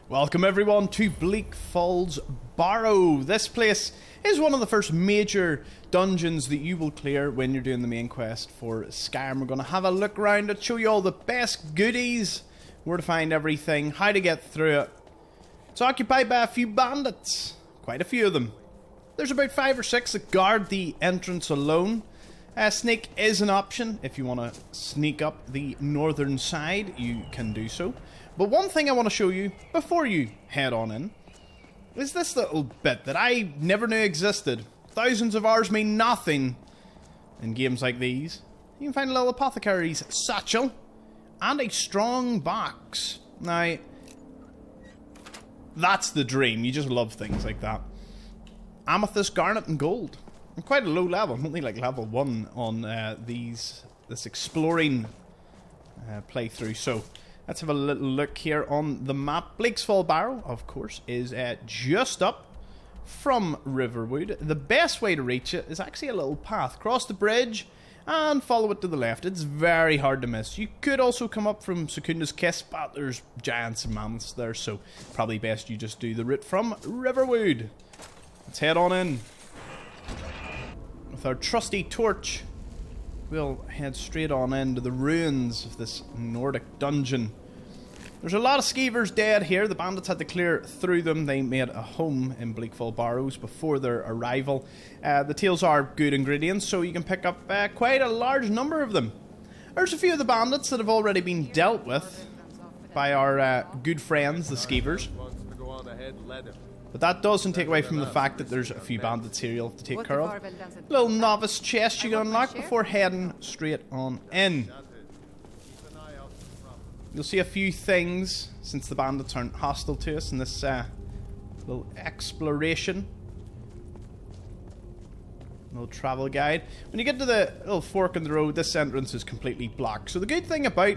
Welcome everyone to Bleak Falls Barrow. This place is one of the first major dungeons that you will clear when you're doing the main quest for Skyrim. We're going to have a look around and show you all the best goodies, where to find everything, how to get through it. It's occupied by a few bandits, quite a few of them. There's about 5 or 6 that guard the entrance alone. Sneak is an option. If you want to sneak up the northern side, you can do so. But one thing I want to show you before you head on in is this little bit that I never knew existed. Thousands of hours mean nothing in games like these. You can find a little apothecary's satchel and a strong box. Now, that's the dream. You just love things like that. Amethyst, garnet, and gold. I'm quite a low level. I'm only like level 1 on this exploring playthrough. So let's have a little look here on the map. Bleak Falls Barrow, of course, is just up from Riverwood. The best way to reach it is actually a little path. Cross the bridge and follow it to the left. It's very hard to miss. You could also come up from Secunda's Kiss, but there's giants and mammoths there, so probably best you just do the route from Riverwood. Let's head on in. With our trusty torch, we'll head straight on into the ruins of this Nordic dungeon. There's a lot of skeevers dead here. The bandits had to clear through them. They made a home in Bleak Falls Barrows before their arrival. The tails are good ingredients, so you can pick up quite a large number of them. There's a few of the bandits that have already been dealt with by our good friends, the skeevers. But that doesn't take away from the fact that there's a few bandits here you'll have to take care of. Little novice chest you can unlock before heading straight on in. You'll see a few things, since the bandits aren't hostile to us, in this little exploration. Little travel guide. When you get to the little fork in the road, this entrance is completely blocked. So the good thing about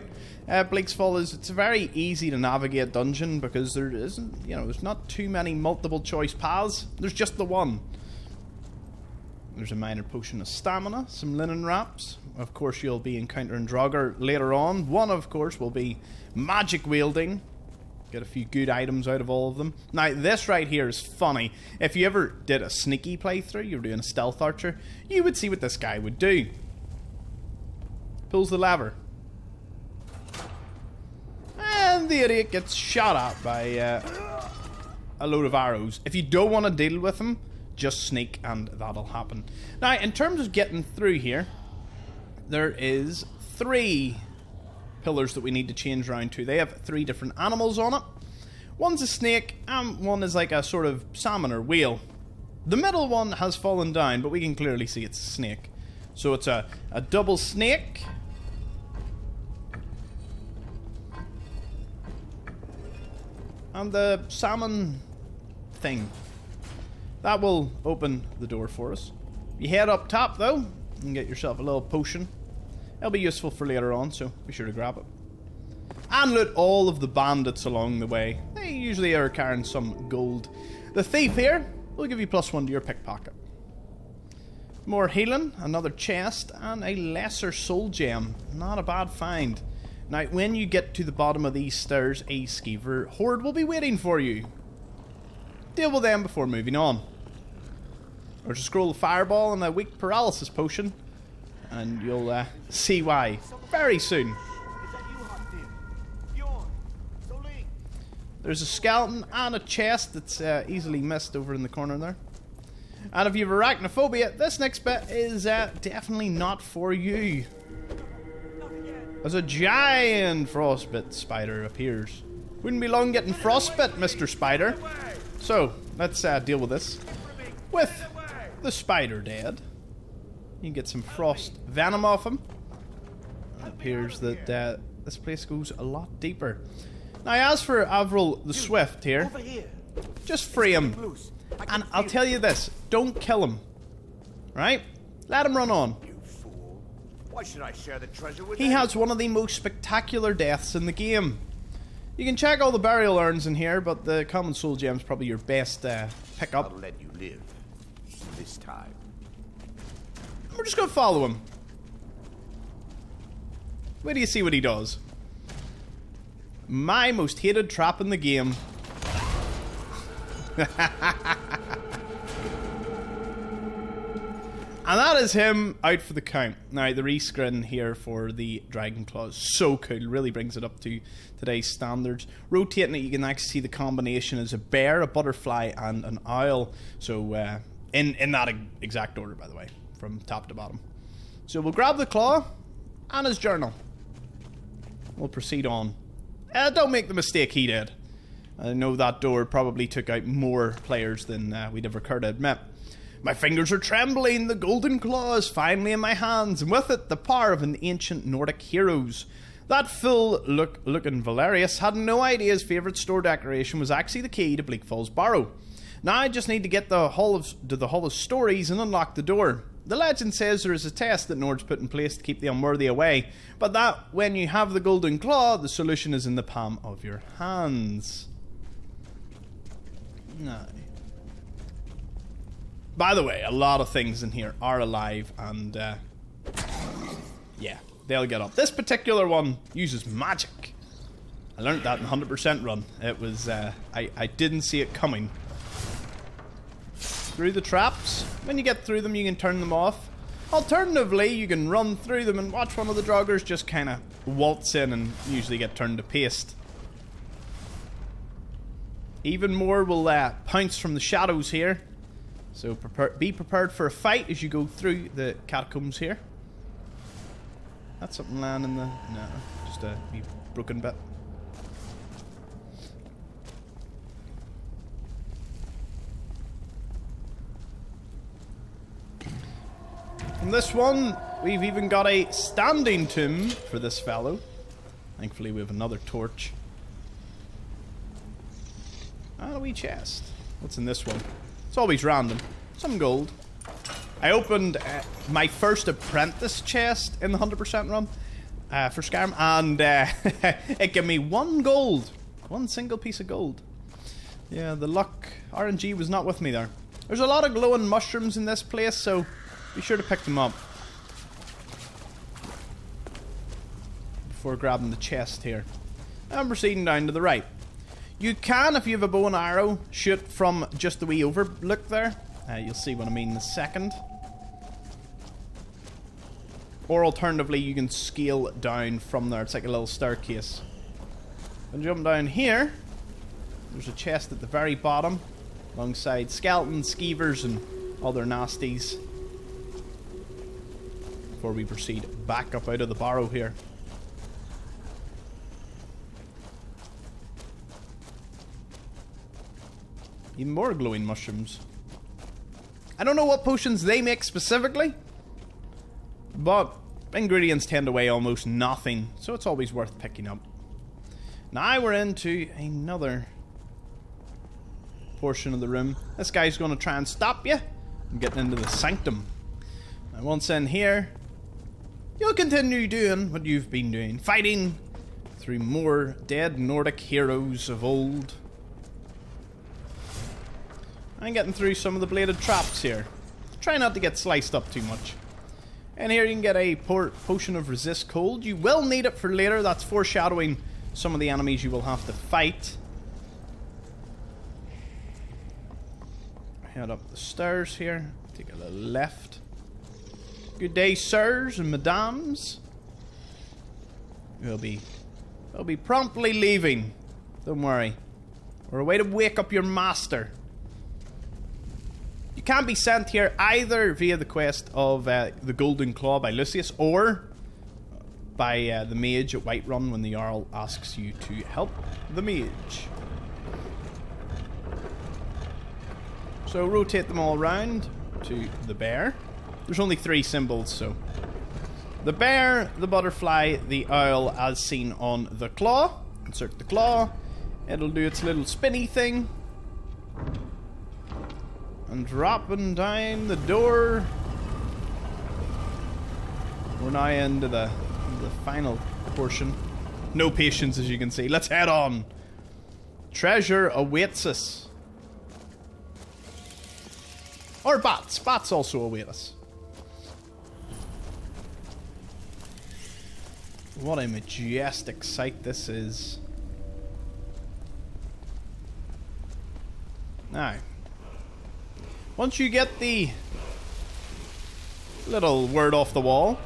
Bleak's Fall is it's a very easy to navigate dungeon, because there isn't, there's not too many multiple choice paths. There's just the one. There's a minor potion of stamina, some linen wraps. Of course, you'll be encountering Draugr later on. One, of course, will be magic wielding. Get a few good items out of all of them. Now, this right here is funny. If you ever did a sneaky playthrough, you were doing a stealth archer, you would see what this guy would do. Pulls the lever. And the idiot gets shot at by a load of arrows. If you don't want to deal with him, just sneak and that'll happen. Now, in terms of getting through here, there is 3 pillars that we need to change around to. They have 3 different animals on it. One's a snake, and one is like a sort of salmon or whale. The middle one has fallen down, but we can clearly see it's a snake. So it's a double snake. And the salmon thing. That will open the door for us. You head up top, though, and get yourself a little potion. It'll be useful for later on, so be sure to grab it. And loot all of the bandits along the way. They usually are carrying some gold. The thief here will give you +1 to your pickpocket. More healing, another chest, and a lesser soul gem. Not a bad find. Now, when you get to the bottom of these stairs, a skeever horde will be waiting for you. Deal with them before moving on. There's a scroll of fireball and a weak paralysis potion. And you'll see why very soon. There's a skeleton and a chest that's easily missed over in the corner there. And if you have arachnophobia, this next bit is definitely not for you. As a giant frostbite spider appears. Wouldn't be long getting frostbite, Mr. Spider. So, let's deal with this. With the spider dead, you can get some frost venom off him. It appears that this place goes a lot deeper. Now, as for Avril the Swift here, just free him. And I'll tell you this, don't kill him. Right? Let him run on. You fool. Why should I share the treasure with He has one of the most spectacular deaths in the game. You can check all the burial urns in here, but the common soul gem is probably your best pickup. I'll let you live. This time. We're just going to follow him. Wait till you see what he does. My most hated trap in the game. And that is him out for the count. Now, the rescreen here for the Dragon Claw is so cool. Really brings it up to today's standards. Rotating it, you can actually see the combination as a bear, a butterfly, and an owl. So, in that exact order, by the way, from top to bottom. So, we'll grab the claw and his journal. We'll proceed on. Don't make the mistake he did. I know that door probably took out more players than we'd ever care to admit. My fingers are trembling, the golden claw is finally in my hands, and with it the power of an ancient Nordic heroes. That fool looking Valerius had no idea his favourite store decoration was actually the key to Bleak Falls Barrow. Now I just need to get to the Hall of Stories and unlock the door. The legend says there is a test that Nords put in place to keep the unworthy away, but that when you have the golden claw, the solution is in the palm of your hands. No. By the way, a lot of things in here are alive, and yeah, they'll get up. This particular one uses magic. I learned that in 100% run. It was, I didn't see it coming. Through the traps. When you get through them, you can turn them off. Alternatively, you can run through them and watch one of the joggers just kind of waltz in and usually get turned to paste. Even more will pounce from the shadows here. So be prepared for a fight as you go through the catacombs here. That's something lying in the... No, just a wee broken bit. In this one, we've even got a standing tomb for this fellow. Thankfully we have another torch. And a wee chest. What's in this one? It's always random. Some gold. I opened my first apprentice chest in the 100% run for Skyrim, and it gave me 1 gold. 1 single piece of gold. Yeah, the luck RNG was not with me there. There's a lot of glowing mushrooms in this place, so be sure to pick them up before grabbing the chest here. I'm proceeding down to the right. You can, if you have a bow and arrow, shoot from just the wee overlook there. You'll see what I mean in a second. Or alternatively, you can scale down from there. It's like a little staircase. And jump down here. There's a chest at the very bottom, alongside skeletons, skeevers, and other nasties. Before we proceed back up out of the barrow here. Even more glowing mushrooms. I don't know what potions they make specifically, but ingredients tend to weigh almost nothing, so it's always worth picking up. Now we're into another portion of the room. This guy's going to try and stop you from getting into the sanctum. Now once in here, you'll continue doing what you've been doing, fighting through more dead Nordic heroes of old. I'm getting through some of the bladed traps here. Try not to get sliced up too much. And here you can get a potion of resist cold. You will need it for later. That's foreshadowing some of the enemies you will have to fight. Head up the stairs here. Take a little left. Good day, sirs and madams. We'll be promptly leaving. Don't worry. We're a way to wake up your master. You can be sent here either via the quest of the Golden Claw by Lucius, or by the mage at Whiterun when the Jarl asks you to help the mage. So rotate them all around to the bear. There's only 3 symbols, so the bear, the butterfly, the owl as seen on the claw. Insert the claw. It'll do its little spinny thing. And dropping down the door. We're now into the final portion. No patience, as you can see. Let's head on. Treasure awaits us. Or bats. Bats also await us. What a majestic sight this is. Now, once you get the little word off the wall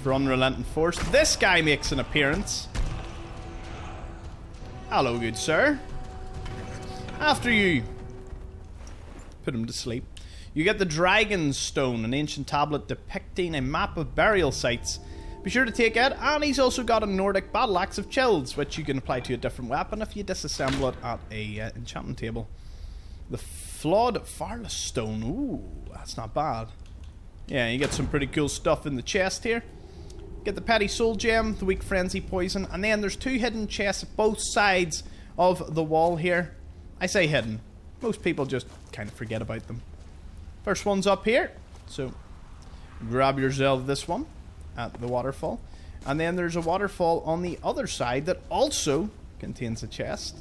for unrelenting force, this guy makes an appearance. Hello, good sir. After you put him to sleep, you get the Dragon's Stone, an ancient tablet depicting a map of burial sites. Be sure to take it, and he's also got a Nordic battle axe of chills, which you can apply to a different weapon if you disassemble it at a enchanting table. The Flawed Farless Stone, ooh, that's not bad. Yeah, you get some pretty cool stuff in the chest here. Get the Petty Soul Gem, the Weak Frenzy Poison, and then there's 2 hidden chests at both sides of the wall here. I say hidden. Most people just kind of forget about them. First one's up here, so grab yourself this one at the waterfall. And then there's a waterfall on the other side that also contains a chest.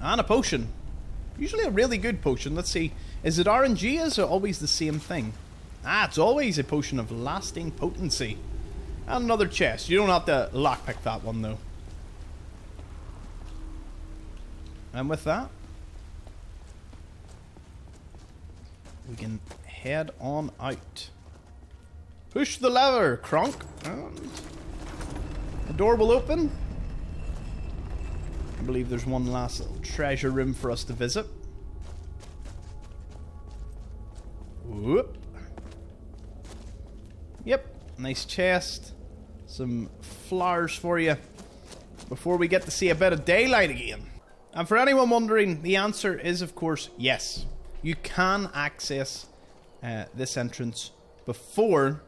And a potion. Usually a really good potion. Let's see. Is it RNG? Is it always the same thing? It's always a potion of lasting potency. And another chest. You don't have to lockpick that one though. And with that, we can head on out. Push the lever, Kronk, and the door will open. I believe there's one last little treasure room for us to visit. Whoop. Yep, nice chest. Some flowers for you before we get to see a bit of daylight again. And for anyone wondering, the answer is, of course, yes. You can access this entrance before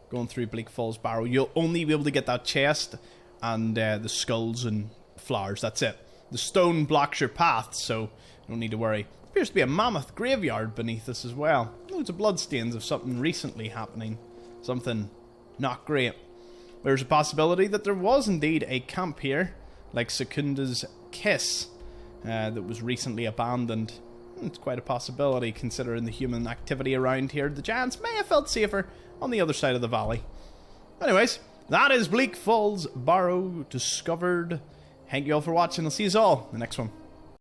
going through Bleak Falls Barrow. You'll only be able to get that chest and the skulls and flowers. That's it. The stone blocks your path, so you don't need to worry. Appears to be a mammoth graveyard beneath us as well. Loads of bloodstains of something recently happening. Something not great. There's a possibility that there was indeed a camp here, like Secunda's Kiss, that was recently abandoned. It's quite a possibility considering the human activity around here. The giants may have felt safer on the other side of the valley. Anyways, that is Bleak Falls Barrow discovered. Thank you all for watching. I'll see you all in the next one.